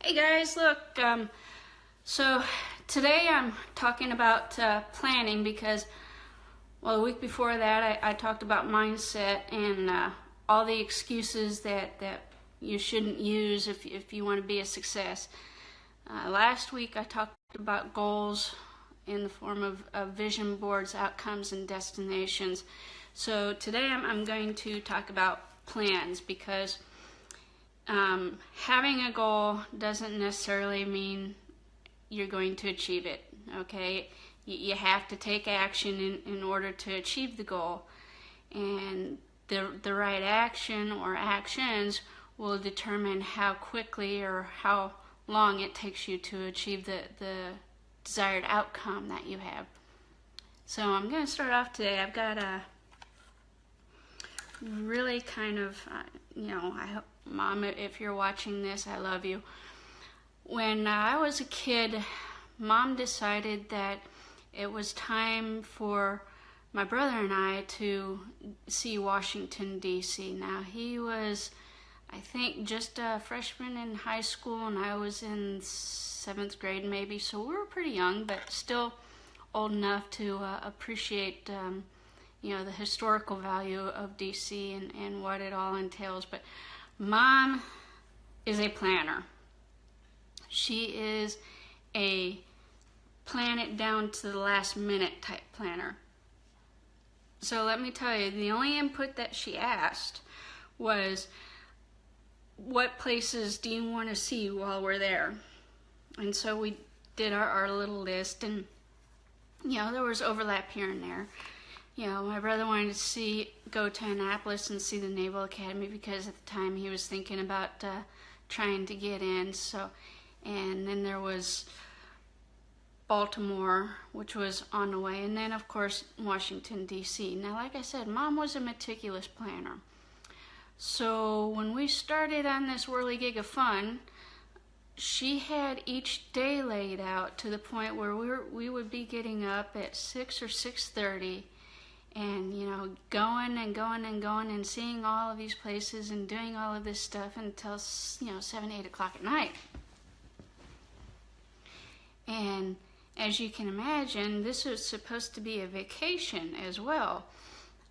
Hey guys, look, so today I'm talking about planning because, well, the week before that I talked about mindset and all the excuses that you shouldn't use if you want to be a success. Last week I talked about goals in the form of vision boards, outcomes, and destinations. So today I'm going to talk about plans because having a goal doesn't necessarily mean you're going to achieve it, okay? You have to take action in order to achieve the goal. And the right action or actions will determine how quickly or how long it takes you to achieve the desired outcome that you have. So I'm going to start off today. I've got a really kind of, I hope, Mom, if you're watching this, I love you. When I was a kid, Mom decided that it was time for my brother and I to see Washington, D.C. Now, he was, I think, just a freshman in high school, and I was in 7th grade maybe, so we were pretty young, but still old enough to appreciate the historical value of DC and what it all entails. But Mom is a planner. She is a plan it down to the last minute type planner. So let me tell you, the only input that she asked was, what places do you want to see while we're there? And so we did our little list, and there was overlap here and there. My brother wanted to go to Annapolis and see the Naval Academy because at the time he was thinking about trying to get in. And then there was Baltimore, which was on the way, and then of course Washington, D.C. Now, like I said, Mom was a meticulous planner. So when we started on this whirligig of fun, she had each day laid out to the point where we would be getting up at 6 or 6:30 and going and going and going and seeing all of these places and doing all of this stuff until 7, 8 o'clock at night. And as you can imagine, this was supposed to be a vacation as well.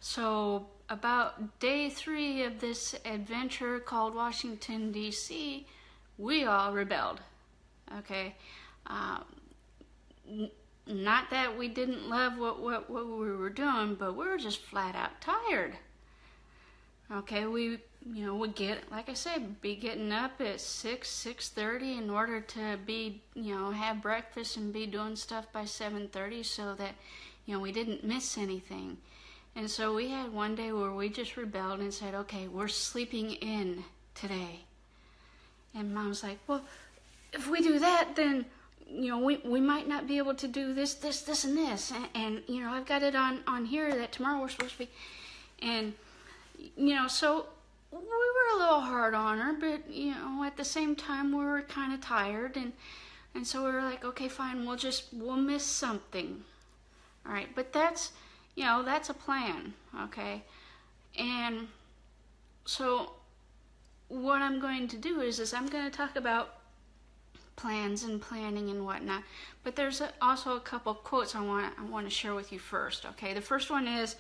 So about day 3 of this adventure called Washington, D.C., we all rebelled, okay? Not that we didn't love what we were doing, but we were just flat out tired. Okay, we would get, like I said, be getting up at 6:30 in order to be, have breakfast and be doing stuff by 7:30 so that, we didn't miss anything. And so we had one day where we just rebelled and said, okay, we're sleeping in today. And Mom's like, well, if we do that, then we might not be able to do this, and this. And I've got it on here that tomorrow we're supposed to be. And, so we were a little hard on her, but, at the same time, we were kind of tired. And so we were like, okay, fine, we'll miss something. All right, but that's a plan, okay? And so what I'm going to do is I'm going to talk about plans and planning and whatnot, but there's also a couple quotes I want to share with you first. Okay, the first one is,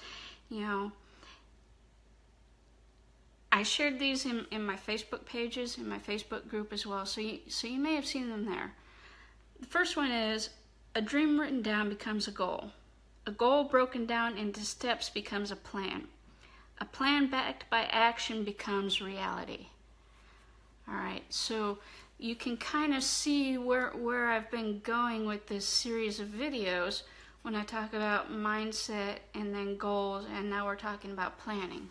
I shared these in my Facebook pages, in my Facebook group as well, so you may have seen them there. The first one is, a dream written down becomes a goal. A goal broken down into steps becomes a plan. A plan backed by action becomes reality. All right, so you can kind of see where I've been going with this series of videos when I talk about mindset and then goals, and now we're talking about planning.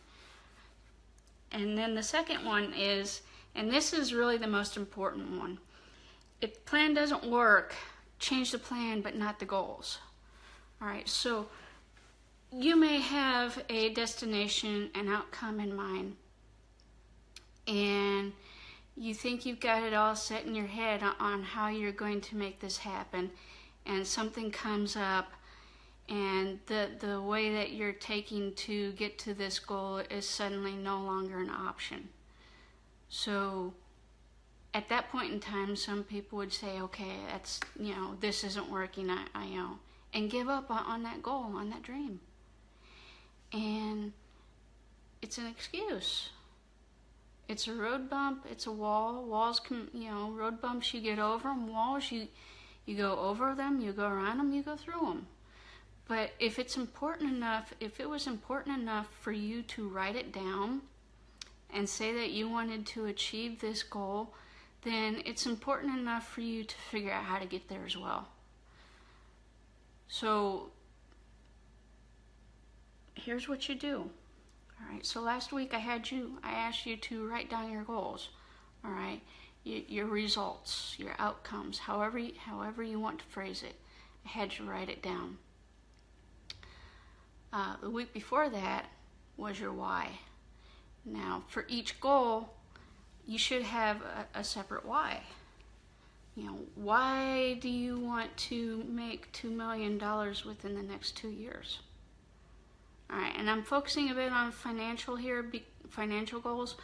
And then the second one is, and this is really the most important one, if the plan doesn't work, change the plan but not the goals. All right, so you may have a destination, an outcome in mind, and you think you've got it all set in your head on how you're going to make this happen, and something comes up, and the way that you're taking to get to this goal is suddenly no longer an option. So at that point in time, some people would say, okay, that's, this isn't working, I and give up on that goal, on that dream. And it's an excuse. It's a road bump, it's a wall. Walls can, road bumps, you get over them. Walls, you go over them, you go around them, you go through them. But if it was important enough for you to write it down and say that you wanted to achieve this goal, then it's important enough for you to figure out how to get there as well. So here's what you do. All right, so last week I asked you to write down your goals. All right, your results, your outcomes, however you want to phrase it. I had you write it down. The week before that was your why. Now, for each goal, you should have a separate why. Why do you want to make $2 million within the next 2 years? All right, and I'm focusing a bit on financial goals,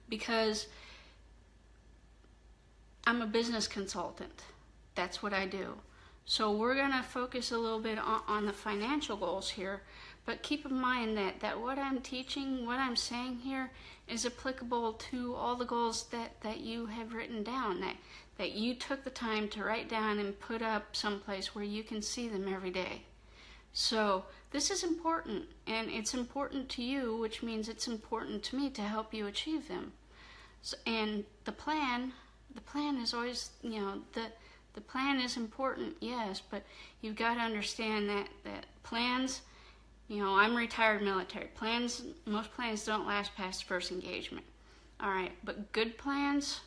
because I'm a business consultant. That's what I do. So we're going to focus a little bit on the financial goals here, but keep in mind that what I'm teaching, what I'm saying here, is applicable to all the goals that you have written down, that you took the time to write down and put up someplace where you can see them every day. So this is important, and it's important to you, which means it's important to me to help you achieve them. So, and the plan is always, the plan is important, yes, but you've got to understand that plans, I'm retired military. Most plans don't last past the first engagement. All right, but good plans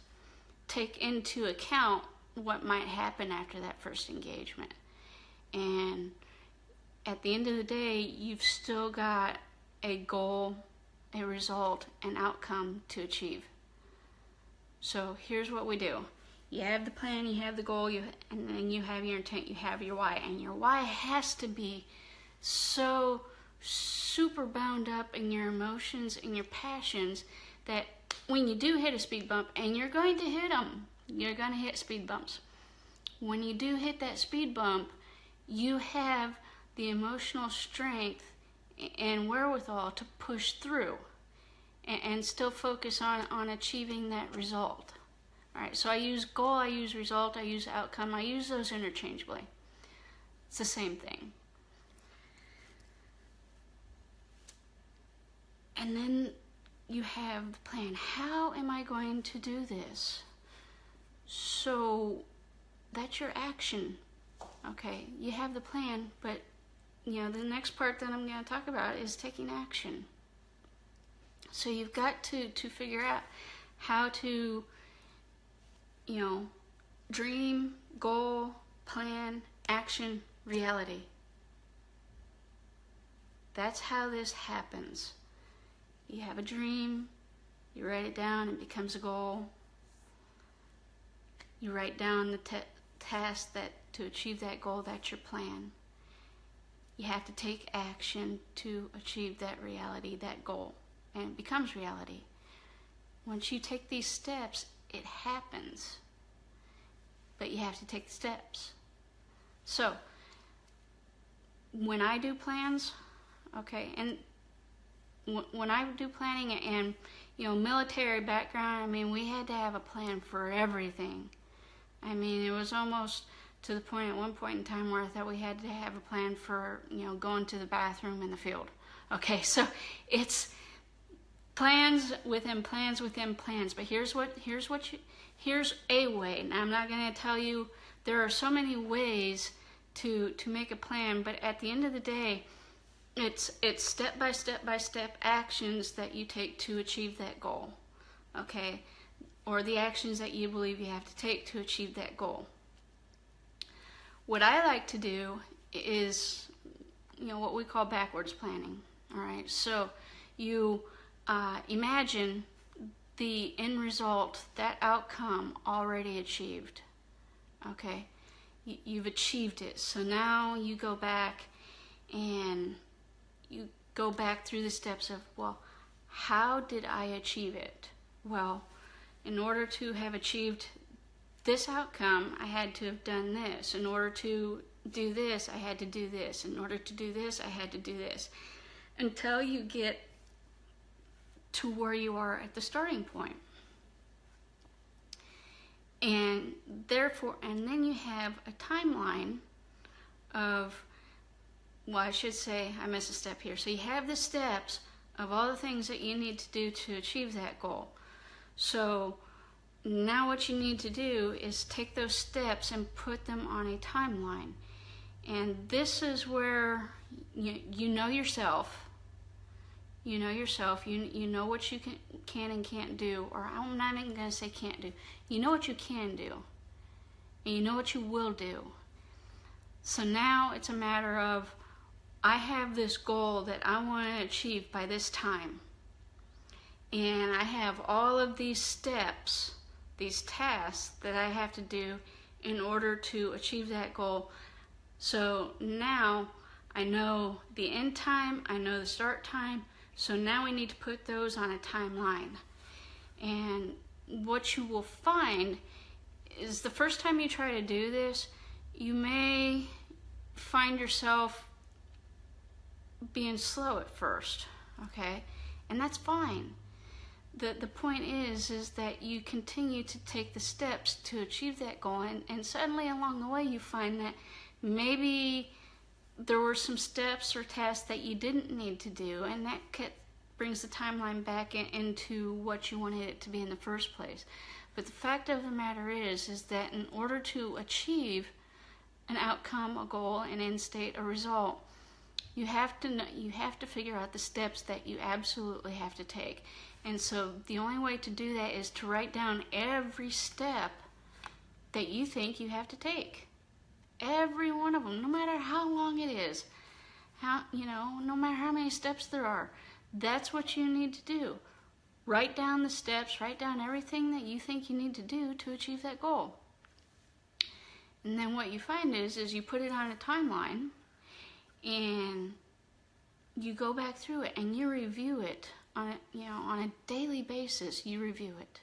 take into account what might happen after that first engagement. And at the end of the day, you've still got a goal, a result, an outcome to achieve. So here's what we do. You have the plan, you have the goal, and then you have your intent, you have your why. And your why has to be so super bound up in your emotions and your passions that when you do hit a speed bump, and you're going to hit them, you're going to hit speed bumps. When you do hit that speed bump, you have the emotional strength and wherewithal to push through and still focus on achieving that result. All right, so I use goal, I use result, I use outcome, I use those interchangeably. It's the same thing. And then you have the plan. How am I going to do this? So that's your action. Okay, you have the plan, but the next part that I'm going to talk about is taking action. So you've got to figure out how to, dream, goal, plan, action, reality. That's how this happens. You have a dream, you write it down, it becomes a goal. You write down the task to achieve that goal, that's your plan. You have to take action to achieve that reality, that goal, and it becomes reality. Once you take these steps, it happens. But you have to take the steps. So, when I do plans, okay, and when I do planning and, military background, we had to have a plan for everything. It was almost to the point at one point in time where I thought we had to have a plan for, going to the bathroom in the field. Okay, so it's plans within plans within plans. But here's a way. Now, I'm not going to tell you there are so many ways to make a plan, but at the end of the day, it's step by step actions that you take to achieve that goal. Okay, or the actions that you believe you have to take to achieve that goal. What I like to do is, what we call backwards planning. All right, so you imagine the end result, that outcome already achieved. Okay, you've achieved it. So now you go back and you go back through the steps of, well, how did I achieve it? Well, in order to have achieved this outcome, I had to have done this. In order to do this, I had to do this. In order to do this, I had to do this. Until you get to where you are at the starting point. And therefore, and then you have a timeline of, well, I should say, I missed a step here. So you have the steps of all the things that you need to do to achieve that goal. So now what you need to do is take those steps and put them on a timeline. And this is where you know yourself. You know yourself. You know what you can and can't do. Or I'm not even going to say can't do. You know what you can do. And you know what you will do. So now it's a matter of, I have this goal that I want to achieve by this time. And I have all of these steps, these tasks that I have to do in order to achieve that goal. So now I know the end time, I know the start time, so now we need to put those on a timeline. And what you will find is the first time you try to do this, you may find yourself being slow at first, okay? And that's fine. The point is that you continue to take the steps to achieve that goal, and suddenly along the way you find that maybe there were some steps or tasks that you didn't need to do, and that brings the timeline back into what you wanted it to be in the first place. But the fact of the matter is that in order to achieve an outcome, a goal, an end state, a result, you have to figure out the steps that you absolutely have to take. And so the only way to do that is to write down every step that you think you have to take. Every one of them, no matter how long it is, no matter how many steps there are. That's what you need to do. Write down the steps, write down everything that you think you need to do to achieve that goal. And then what you find is you put it on a timeline, and you go back through it and you review it on a daily basis. You review it,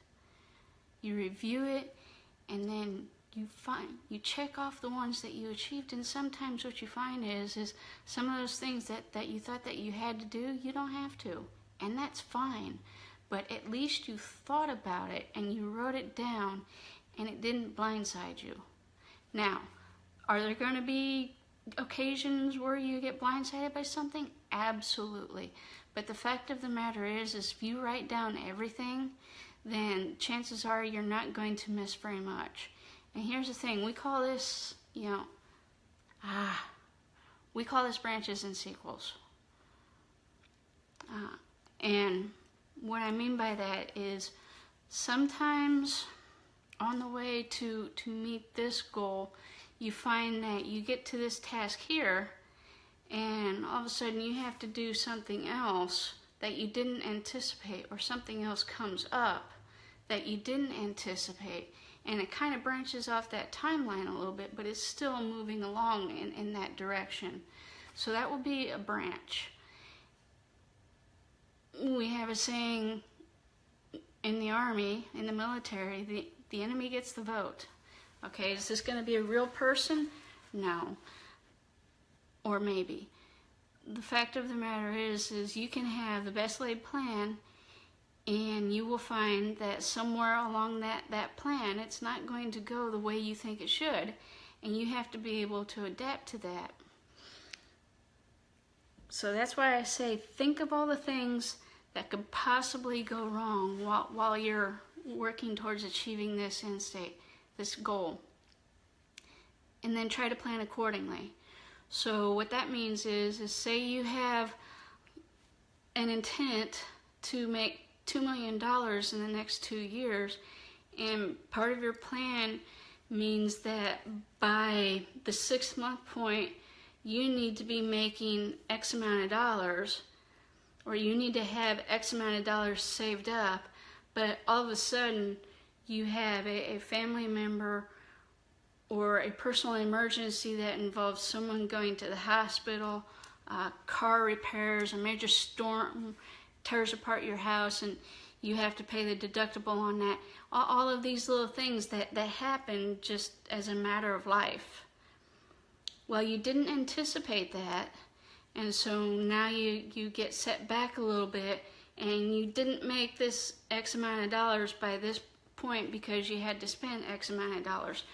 and then you check off the ones that you achieved. And sometimes what you find is some of those things that you thought that you had to do, you don't have to, and that's fine. But at least you thought about it and you wrote it down, and it didn't blindside you. Now, are there going to be occasions where you get blindsided by something? Absolutely. But the fact of the matter is if you write down everything, then chances are you're not going to miss very much. And here's the thing, we call this, we call this branches and sequels. And what I mean by that is sometimes on the way to meet this goal, you find that you get to this task here, and all of a sudden you have to do something else that you didn't anticipate, or something else comes up that you didn't anticipate, and it kind of branches off that timeline a little bit, but it's still moving along in that direction. So that will be a branch. We have a saying in the Army, in the military, the enemy gets the vote. Okay, is this going to be a real person? No. Or maybe. The fact of the matter is you can have the best laid plan, and you will find that somewhere along that plan, it's not going to go the way you think it should, and you have to be able to adapt to that. So that's why I say think of all the things that could possibly go wrong while you're working towards achieving this end state, this goal, and then try to plan accordingly. So what that means is say you have an intent to make $2 million in the next 2 years, and part of your plan means that by the 6th month point you need to be making X amount of dollars, or you need to have X amount of dollars saved up, but all of a sudden you have a family member or a personal emergency that involves someone going to the hospital, car repairs, a major storm tears apart your house, and you have to pay the deductible on that. All of these little things that happen just as a matter of life. Well, you didn't anticipate that, and so now you get set back a little bit, and you didn't make this X amount of dollars by this point because you had to spend X amount of dollars.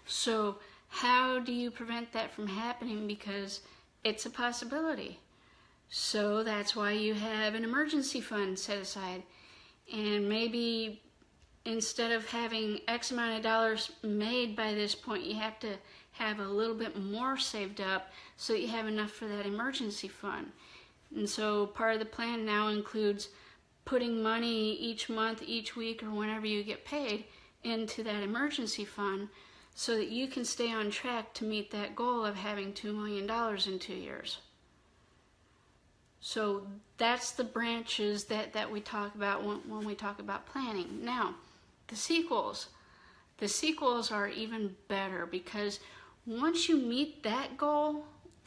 So how do you prevent that from happening? Because it's a possibility. So that's why you have an emergency fund set aside. And maybe instead of having X amount of dollars made by this point, you have to have a little bit more saved up so that you have enough for that emergency fund. And so part of the plan now includes putting money each month, each week, or whenever you get paid into that emergency fund so that you can stay on track to meet that goal of having $2 million in 2 years. So that's the branches that we talk about when we talk about planning. Now, the sequels. The sequels are even better because once you meet that goal,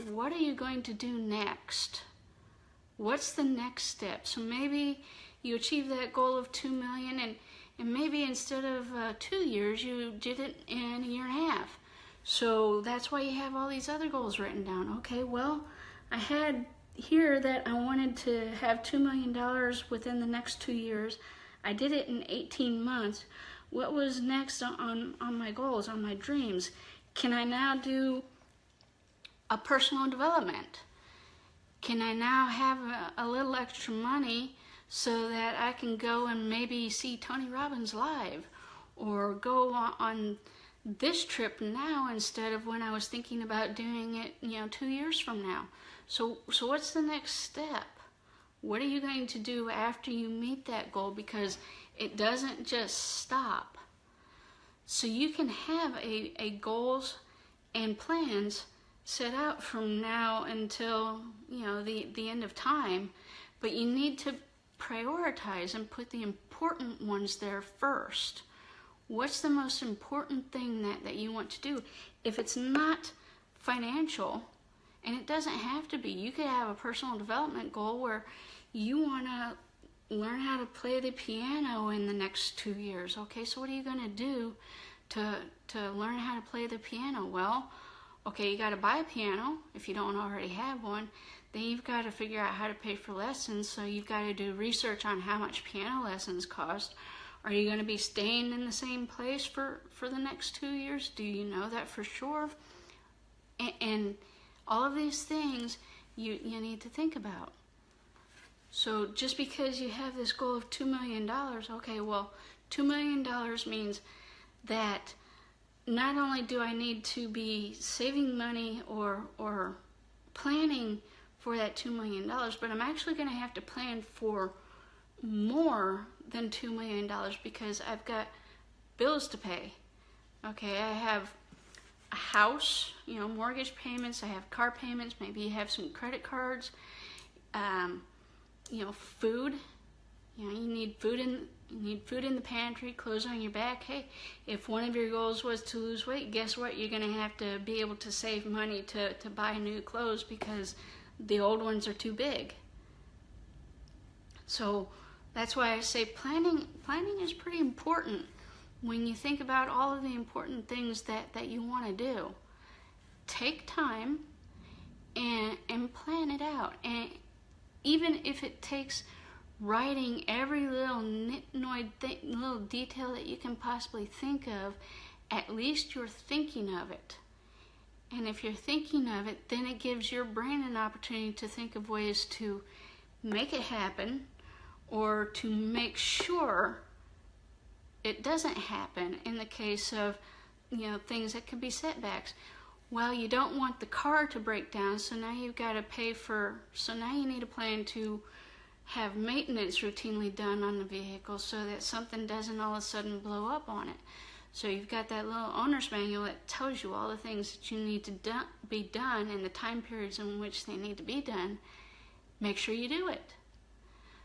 what are you going to do next? What's the next step? So maybe you achieve that goal of 2 million and maybe instead of 2 years, you did it in a year and a half. So that's why you have all these other goals written down. Okay, well, I had here that I wanted to have $2 million within the next 2 years. I did it in 18 months. What was next on my goals, on my dreams? Can I now do a personal development? Can I now have a little extra money so that I can go and maybe see Tony Robbins live, or go on this trip now instead of when I was thinking about doing it, 2 years from now? So what's the next step? What are you going to do after you meet that goal? Because it doesn't just stop. So you can have a goals and plans set out from now until the end of time, but you need to prioritize and put the important ones there first. What's the most important thing that you want to do? If it's not financial, and it doesn't have to be, you could have a personal development goal where you want to learn how to play the piano in the next 2 years. Okay, so what are you going to do to learn how to play the piano? Well, okay, you got to buy a piano if you don't already have one. Then you've got to figure out how to pay for lessons, so you've got to do research on how much piano lessons cost. Are you going to be staying in the same place for the next 2 years? Do you know that for sure? And all of these things you need to think about. So just because you have this goal of $2 million, okay, well, $2 million means that not only do I need to be saving money or planning for that $2 million, but I'm actually going to have to plan for more than $2 million because I've got bills to pay. Okay, I have a house, mortgage payments, I have car payments, maybe you have some credit cards, food. You need food in the pantry, clothes on your back. Hey, if one of your goals was to lose weight, guess what? You're going to have to be able to save money to buy new clothes because the old ones are too big. So that's why I say planning is pretty important when you think about all of the important things that you want to do. Take time and plan it out. And even if it takes writing every little little detail that you can possibly think of, at least you're thinking of it. And if you're thinking of it, then it gives your brain an opportunity to think of ways to make it happen or to make sure it doesn't happen in the case of, things that could be setbacks. Well, you don't want the car to break down, so now you've got to so now you need a plan to have maintenance routinely done on the vehicle so that something doesn't all of a sudden blow up on it. So you've got that little owner's manual that tells you all the things that you need to be done and the time periods in which they need to be done. Make sure you do it.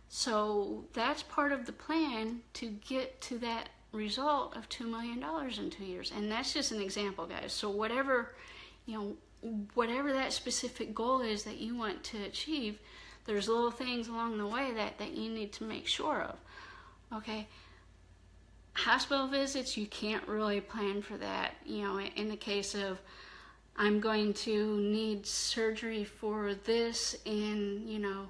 So that's part of the plan to get to that result of $2 million in 2 years. And that's just an example, guys. So whatever that specific goal is that you want to achieve, there's little things along the way that you need to make sure of. Okay, hospital visits, you can't really plan for that. You know, in the case of, I'm going to need surgery for this, and you know,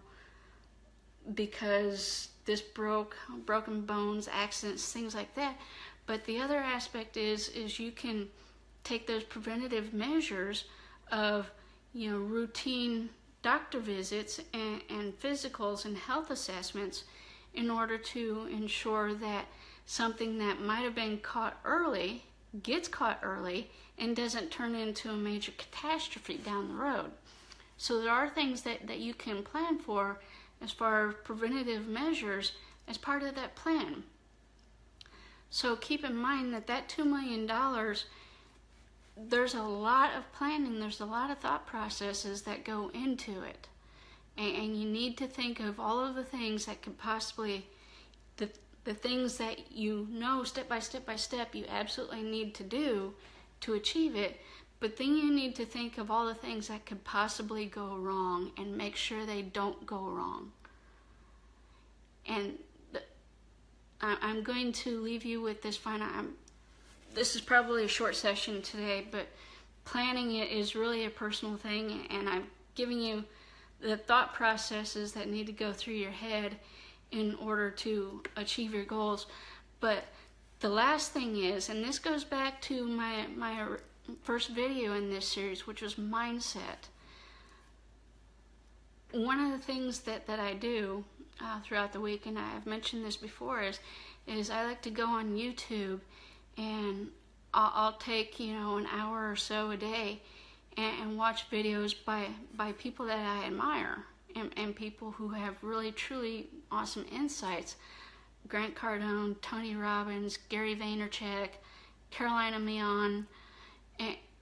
because this broken bones, accidents, things like that. But the other aspect is you can take those preventative measures of, you know, routine doctor visits and physicals and health assessments in order to ensure that something that might have been caught early gets caught early and doesn't turn into a major catastrophe down the road. So there are things that you can plan for as far as preventative measures as part of that plan. So keep in mind that $2 million, there's a lot of planning, there's a lot of thought processes that go into it. And you need to think of all of the things that could possibly, the things that you know step by step you absolutely need to do to achieve it. But then you need to think of all the things that could possibly go wrong and make sure they don't go wrong. And I'm going to leave you with this final. This is probably a short session today, but planning it is really a personal thing, and I'm giving you the thought processes that need to go through your head in order to achieve your goals. But the last thing is, and this goes back to my first video in this series, which was mindset. One of the things that I do throughout the week, and I've mentioned this before, is I like to go on YouTube, and I'll take, you know, an hour or so a day and watch videos by people that I admire and people who have really truly awesome insights. Grant Cardone, Tony Robbins, Gary Vaynerchuk, Carolina Mion,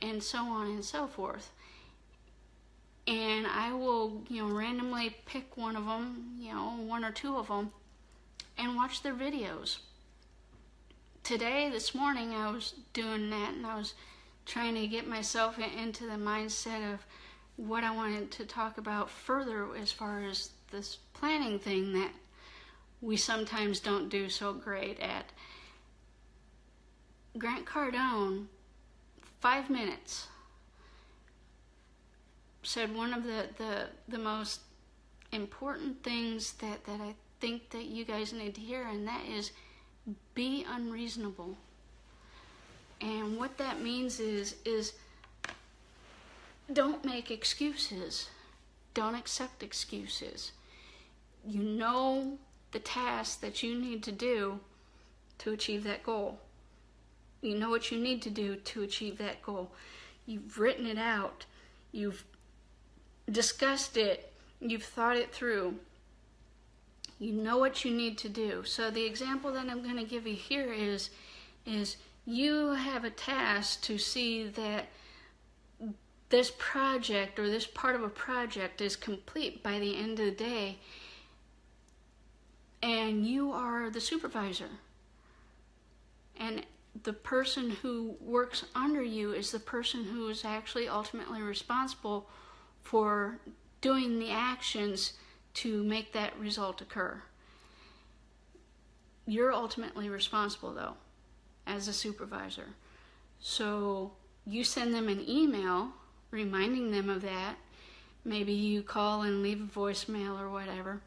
and so on and so forth. And I will, you know, randomly pick one of them, you know, one or two of them, and watch their videos. This morning, I was doing that, and I was trying to get myself into the mindset of what I wanted to talk about further as far as this planning thing that we sometimes don't do so great at. Grant Cardone, 5 minutes, said one of the most important things that I think that you guys need to hear, and that is, be unreasonable. And what that means is don't make excuses. Don't accept excuses. You know the task that you need to do to achieve that goal. You know what you need to do to achieve that goal. You've written it out. You've discussed it. You've thought it through. You know what you need to do. So the example that I'm going to give you here is you have a task to see that this project or this part of a project is complete by the end of the day, and you are the supervisor. And the person who works under you is the person who is actually ultimately responsible for doing the actions to make that result occur. You're ultimately responsible, though, as a supervisor. So you send them an email reminding them of that. Maybe you call and leave a voicemail or whatever.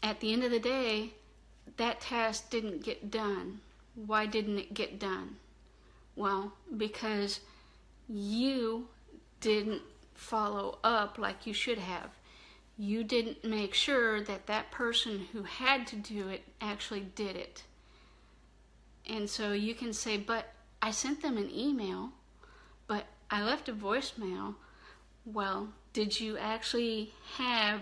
At the end of the day, that task didn't get done. Why didn't it get done? Well, because you didn't follow up like you should have. You didn't make sure that person who had to do it actually did it. And so you can say, but I sent them an email, but I left a voicemail. Well, did you actually have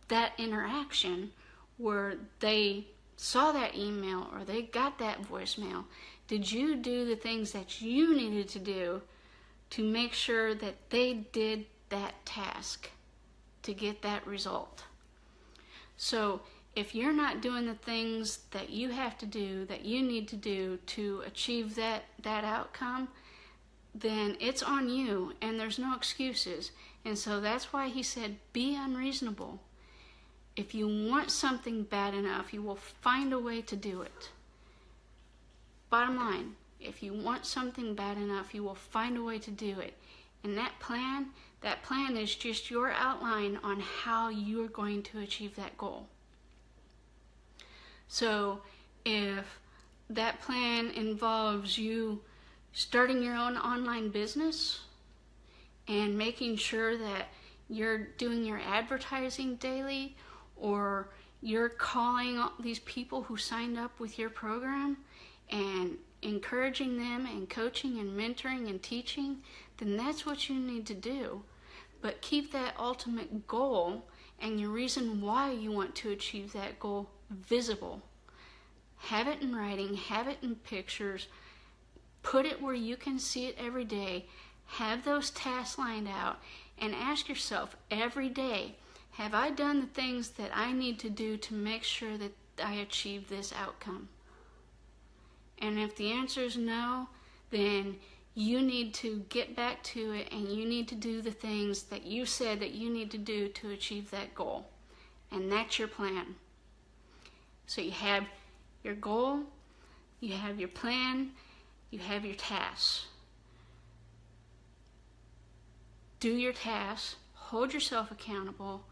that interaction where they saw that email or they got that voicemail? Did you do the things that you needed to do to make sure that they did that task to get that result? So if you're not doing the things that you have to do, that you need to do to achieve that outcome, then it's on you, and there's no excuses. And so that's why he said, be unreasonable. If you want something bad enough, you will find a way to do it. Bottom line, if you want something bad enough, you will find a way to do it. And that plan is just your outline on how you're going to achieve that goal. So if that plan involves you starting your own online business and making sure that you're doing your advertising daily, or you're calling these people who signed up with your program and encouraging them and coaching and mentoring and teaching, then that's what you need to do. But keep that ultimate goal and your reason why you want to achieve that goal visible. Have it in writing, have it in pictures, put it where you can see it every day. Have those tasks lined out and ask yourself every day, have I done the things that I need to do to make sure that I achieve this outcome? And if the answer is no, then you need to get back to it and you need to do the things that you said that you need to do to achieve that goal. And that's your plan. So you have your goal, you have your plan, you have your tasks. Do your tasks, hold yourself accountable,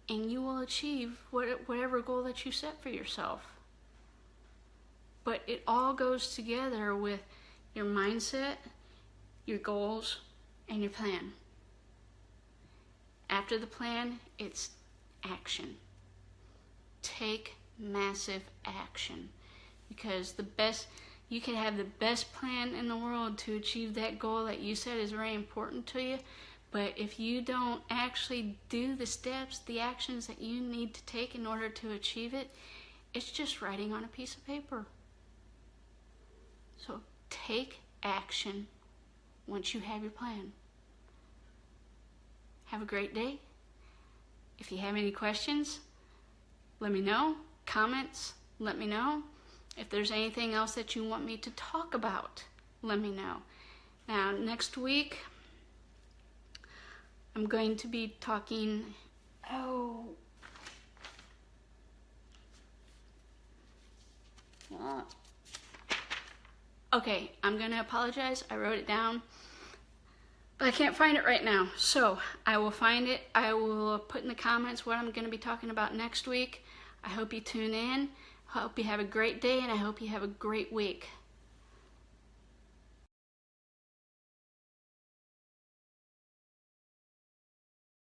and you will achieve whatever goal that you set for yourself. But it all goes together with your mindset, your goals, and your plan. After the plan, it's action. Take massive action, because you can have the best plan in the world to achieve that goal that you said is very important to you, but if you don't actually do the steps, the actions that you need to take in order to achieve it, it's just writing on a piece of paper. So take action once you have your plan. Have a great day. If you have any questions, let me know. Comments, let me know. If there's anything else that you want me to talk about, let me know. Now, next week, I'm going to be talking, okay, I'm going to apologize. I wrote it down, but I can't find it right now. So I will find it. I will put in the comments what I'm going to be talking about next week. I hope you tune in. I hope you have a great day, and I hope you have a great week.